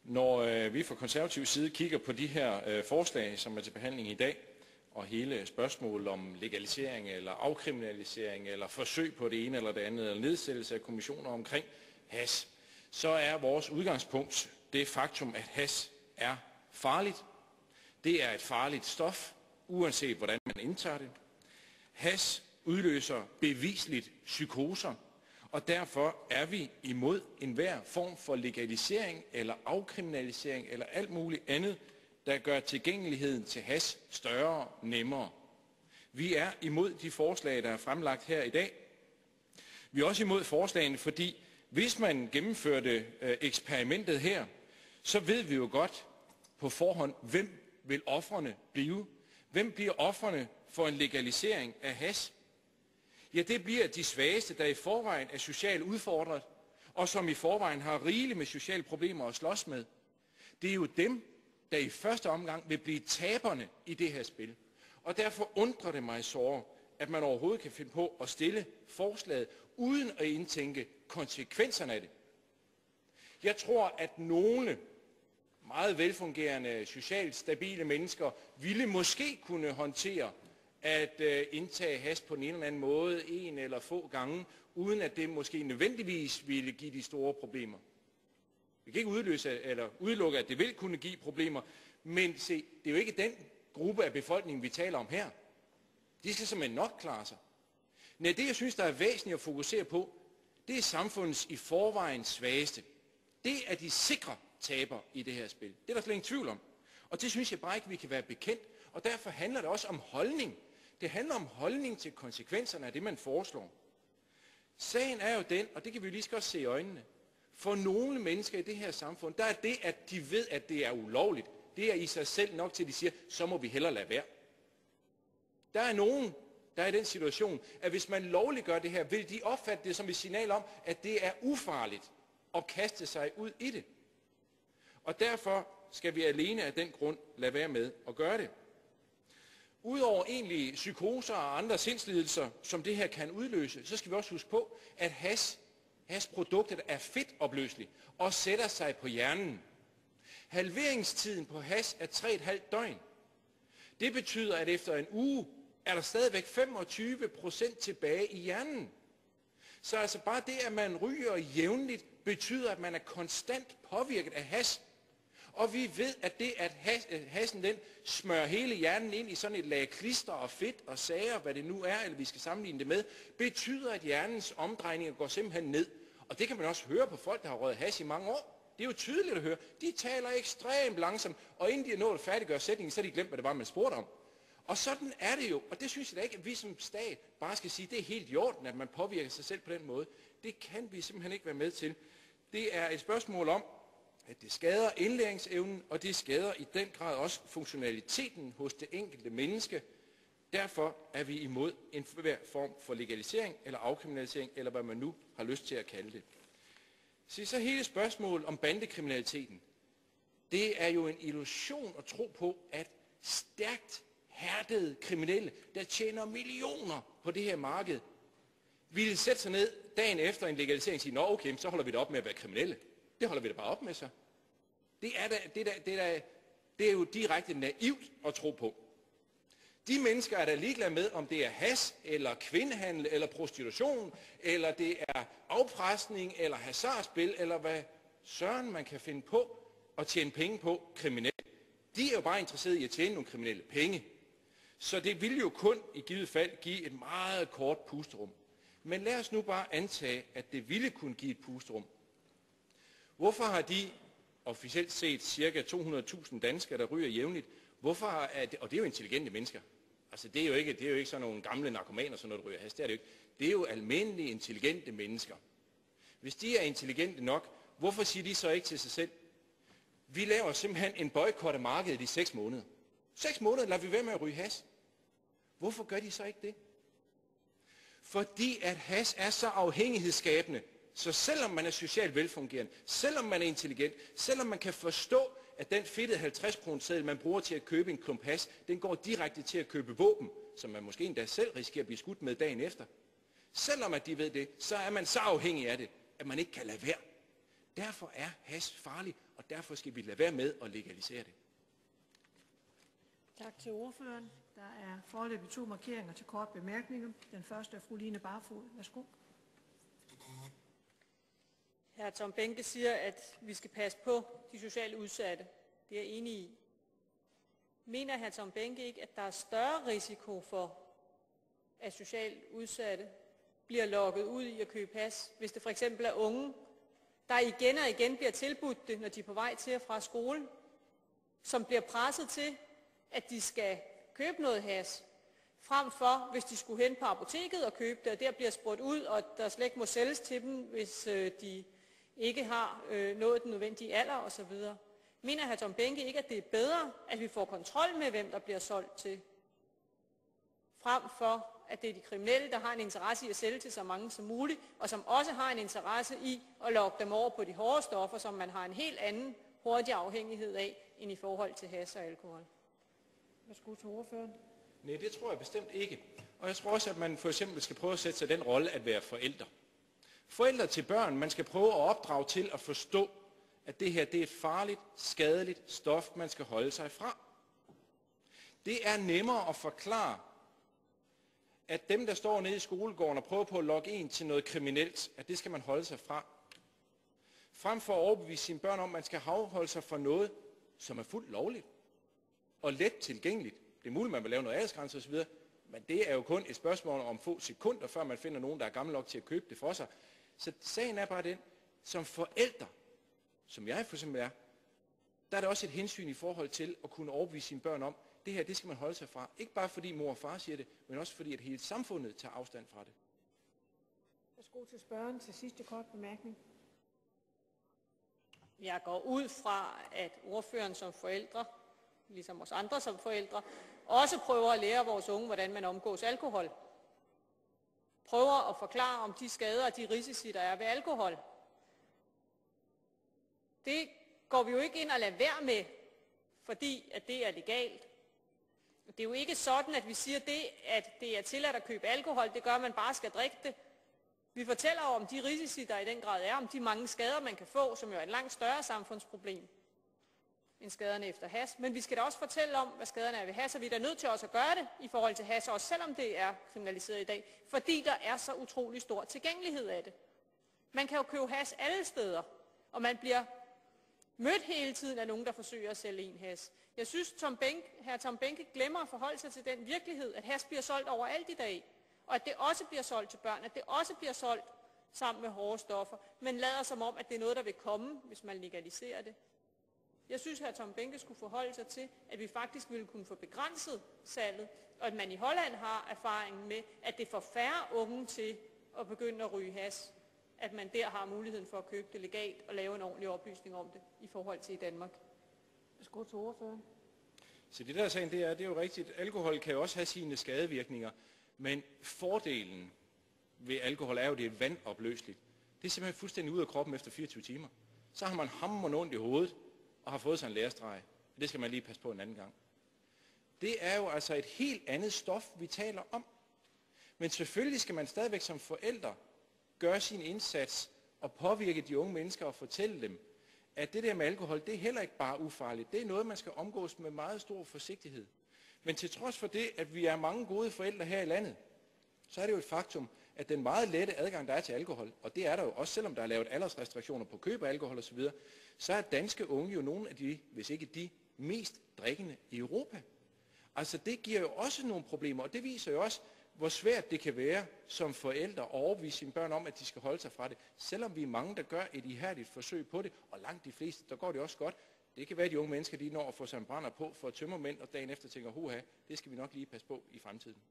Når vi fra konservativ side kigger på de her forslag, som er til behandling i dag, og hele spørgsmålet om legalisering eller afkriminalisering eller forsøg på det ene eller det andet, eller nedsættelse af kommissioner omkring hash, så er vores udgangspunkt det faktum, at hash er farligt. Det er et farligt stof, uanset hvordan man indtager det. Hash udløser bevisligt psykoser, og derfor er vi imod enhver form for legalisering eller afkriminalisering eller alt muligt andet, der gør tilgængeligheden til hash større, nemmere. Vi er imod de forslag, der er fremlagt her i dag. Vi er også imod forslagene, fordi hvis man gennemførte eksperimentet her, så ved vi jo godt på forhånd, hvem vil ofrene blive. Hvem bliver ofrene for en legalisering af hash? Ja, det bliver de svageste, der i forvejen er socialt udfordret, og som i forvejen har rigeligt med sociale problemer at slås med. Det er jo dem, der i første omgang vil blive taberne i det her spil. Og derfor undrer det mig såre, at man overhovedet kan finde på at stille forslaget, uden at indtænke konsekvenserne af det. Jeg tror, at nogle meget velfungerende, socialt stabile mennesker ville måske kunne håndtere at indtage hash på den ene eller anden måde, en eller få gange, uden at det måske nødvendigvis ville give de store problemer. Vi kan ikke udelukke, at det vil kunne give problemer, men se, det er jo ikke den gruppe af befolkningen, vi taler om her. De skal simpelthen nok klare sig. Nej, det jeg synes, der er væsentligt at fokusere på, det er samfundets i forvejen svageste. Det er de sikre taber i det her spil. Det er der slet ingen tvivl om. Og det synes jeg bare ikke, vi kan være bekendt. Og derfor handler det også om holdning. Det handler om holdning til konsekvenserne af det, man foreslår. Sagen er jo den, og det kan vi jo lige så godt se i øjnene. For nogle mennesker i det her samfund, der er det, at de ved, at det er ulovligt, det er i sig selv nok til, at de siger, så må vi hellere lade være. Der er nogen, der er i den situation, at hvis man lovligt gør det her, vil de opfatte det som et signal om, at det er ufarligt at kaste sig ud i det. Og derfor skal vi alene af den grund lade være med at gøre det. Udover egentlige psykoser og andre sindslidelser, som det her kan udløse, så skal vi også huske på, at hashproduktet er fedtopløseligt og sætter sig på hjernen. Halveringstiden på hash er 3,5 døgn. Det betyder, at efter en uge er der stadigvæk 25% tilbage i hjernen. Så altså bare det, at man ryger jævnligt, betyder, at man er konstant påvirket af hash. Og vi ved, at det, at hashen den smører hele hjernen ind i sådan et lag klister og fedt og sager, hvad det nu er, eller vi skal sammenligne det med, betyder, at hjernens omdrejninger går simpelthen ned. Og det kan man også høre på folk, der har røget hash i mange år. Det er jo tydeligt at høre. De taler ekstremt langsomt, og inden de er nået at færdiggøre sætningen, så er de glemt, hvad det var, man spurgte om. Og sådan er det jo, og det synes jeg da ikke, at vi som stat bare skal sige, at det er helt i orden, at man påvirker sig selv på den måde. Det kan vi simpelthen ikke være med til. Det er et spørgsmål om, at det skader indlæringsevnen, og det skader i den grad også funktionaliteten hos det enkelte menneske. Derfor er vi imod en hver form for legalisering eller afkriminalisering, eller hvad man nu har lyst til at kalde det. Så hele spørgsmålet om bandekriminaliteten, det er jo en illusion at tro på, at stærkt hærdede kriminelle, der tjener millioner på det her marked, ville sætte sig ned dagen efter en legalisering og sige, nå okay, så holder vi da op med at være kriminelle. Det holder vi da bare op med så. Det er jo direkte naivt at tro på. De mennesker er da ligeglade med, om det er hash, eller kvindehandel, eller prostitution, eller det er afpresning, eller hasardspil, eller hvad søren man kan finde på at tjene penge på kriminelle. De er jo bare interesserede i at tjene nogle kriminelle penge. Så det vil jo kun i givet fald give et meget kort pusterum. Men lad os nu bare antage, at det ville kunne give et pusterum. Hvorfor har de officielt set ca. 200.000 danskere, der ryger jævnligt, og det er jo intelligente mennesker. Altså det er jo ikke sådan nogle gamle narkomaner, sådan noget, der ryger hash. Det er det jo ikke. Det er jo almindelige, intelligente mennesker. Hvis de er intelligente nok, hvorfor siger de så ikke til sig selv, vi laver simpelthen en boykot af markedet i 6 måneder. 6 måneder lader vi være med at ryge hash. Hvorfor gør de så ikke det? Fordi at hash er så afhængighedsskabende, så selvom man er socialt velfungerende, selvom man er intelligent, selvom man kan forstå, at den fedtede 50-kroneseddel, man bruger til at købe en klump hash, den går direkte til at købe våben, som man måske endda selv risikerer at blive skudt med dagen efter. Selvom at de ved det, så er man så afhængig af det, at man ikke kan lade være. Derfor er hash farlig, og og derfor skal vi lade være med at legalisere det. Tak til ordføreren. Der er foreløbig 2 markeringer til kort bemærkninger. Den første er fru Line Barfod. Værsgo. Hr. Tom Behnke siger, at vi skal passe på de socialt udsatte. Det er jeg enig i. Mener hr. Tom Behnke ikke, at der er større risiko for, at socialt udsatte bliver lokket ud i at købe hash, hvis det for eksempel er unge, der igen og igen bliver tilbudt det, når de er på vej til og fra skole, som bliver presset til, at de skal købe noget hash, frem for hvis de skulle hen på apoteket og købe det, og der bliver spurgt ud, og der slet ikke må sælges til dem, hvis de ikke har nået den nødvendige alder osv. Mener hr. Tom Behnke ikke, at det er bedre, at vi får kontrol med, hvem der bliver solgt til, frem for at det er de kriminelle, der har en interesse i at sælge til så mange som muligt, og som også har en interesse i at lokke dem over på de hårde stoffer, som man har en helt anden hurtig afhængighed af, end i forhold til hash og alkohol. Værsgo til ordføreren. Nej, det tror jeg bestemt ikke. Og jeg tror også, at man for eksempel skal prøve at sætte sig den rolle at være forældre. Forældre til børn, man skal prøve at opdrage til at forstå, at det her det er et farligt, skadeligt stof, man skal holde sig fra. Det er nemmere at forklare, at dem, der står nede i skolegården og prøver på at lokke en til noget kriminelt, at det skal man holde sig fra. Frem for at overbevise sine børn om, at man skal afholde sig fra noget, som er fuldt lovligt og let tilgængeligt. Det er muligt, man vil lave noget aldersgrænse osv., men det er jo kun et spørgsmål om få sekunder, før man finder nogen, der er gammel nok til at købe det for sig. Så sagen er bare den, som forældre, som jeg for eksempel er, der er der også et hensyn i forhold til at kunne overbevise sine børn om, det her, det skal man holde sig fra. Ikke bare fordi mor og far siger det, men også fordi, at hele samfundet tager afstand fra det. Værsgo til spørgeren til sidste kort bemærkning. Jeg går ud fra, at ordføreren som forældre, ligesom os andre som forældre, også prøver at lære vores unge, hvordan man omgås alkohol. Prøver at forklare om de skader og de risici, der er ved alkohol. Det går vi jo ikke ind og lader være med, fordi at det er legalt. Det er jo ikke sådan, at vi siger det, at det er tilladt at købe alkohol, det gør, at man bare skal drikke det. Vi fortæller om de risici, der i den grad er, om de mange skader, man kan få, som jo er et langt større samfundsproblem end skaderne efter hash. Men vi skal da også fortælle om, hvad skaderne er ved hash, og vi er da nødt til også at gøre det i forhold til hash, også selvom det er kriminaliseret i dag, fordi der er så utrolig stor tilgængelighed af det. Man kan jo købe hash alle steder, og man bliver mødt hele tiden af nogen, der forsøger at sælge en hash. Jeg synes, hr. Tom Behnke glemmer at forholde sig til den virkelighed, at hash bliver solgt overalt i dag, og at det også bliver solgt til børn, at det også bliver solgt sammen med hårde stoffer, men lader som om, at det er noget, der vil komme, hvis man legaliserer det. Jeg synes, at hr. Tom Behnke skulle forholde sig til, at vi faktisk ville kunne få begrænset salget, og at man i Holland har erfaringen med, at det får færre unge til at begynde at ryge hash, at man der har muligheden for at købe det legalt og lave en ordentlig oplysning om det i forhold til i Danmark. Værsgo til ordføreren. Så det der sagen, det er jo rigtigt. Alkohol kan jo også have sine skadevirkninger, men fordelen ved alkohol er jo, det er vandopløseligt. Det er simpelthen fuldstændig ud af kroppen efter 24 timer. Så har man hamrende ondt i hovedet og har fået sig en lærestreg. Det skal man lige passe på en anden gang. Det er jo altså et helt andet stof, vi taler om. Men selvfølgelig skal man stadigvæk som forældre gøre sin indsats og påvirke de unge mennesker og fortælle dem, at det der med alkohol, det er heller ikke bare ufarligt. Det er noget, man skal omgås med meget stor forsigtighed. Men til trods for det, at vi er mange gode forældre her i landet, så er det jo et faktum, at den meget lette adgang, der er til alkohol, og det er der jo også, selvom der er lavet aldersrestriktioner på køb af alkohol osv., så er danske unge jo nogle af de, hvis ikke de, mest drikkende i Europa. Altså det giver jo også nogle problemer, og det viser jo også, hvor svært det kan være som forældre at overbevise sine børn om, at de skal holde sig fra det. Selvom vi er mange, der gør et ihærdigt forsøg på det, og langt de fleste, der går det også godt. Det kan være, at de unge mennesker, de når at få sig en brænder på for tømmermænd, og dagen efter tænker, det skal vi nok lige passe på i fremtiden.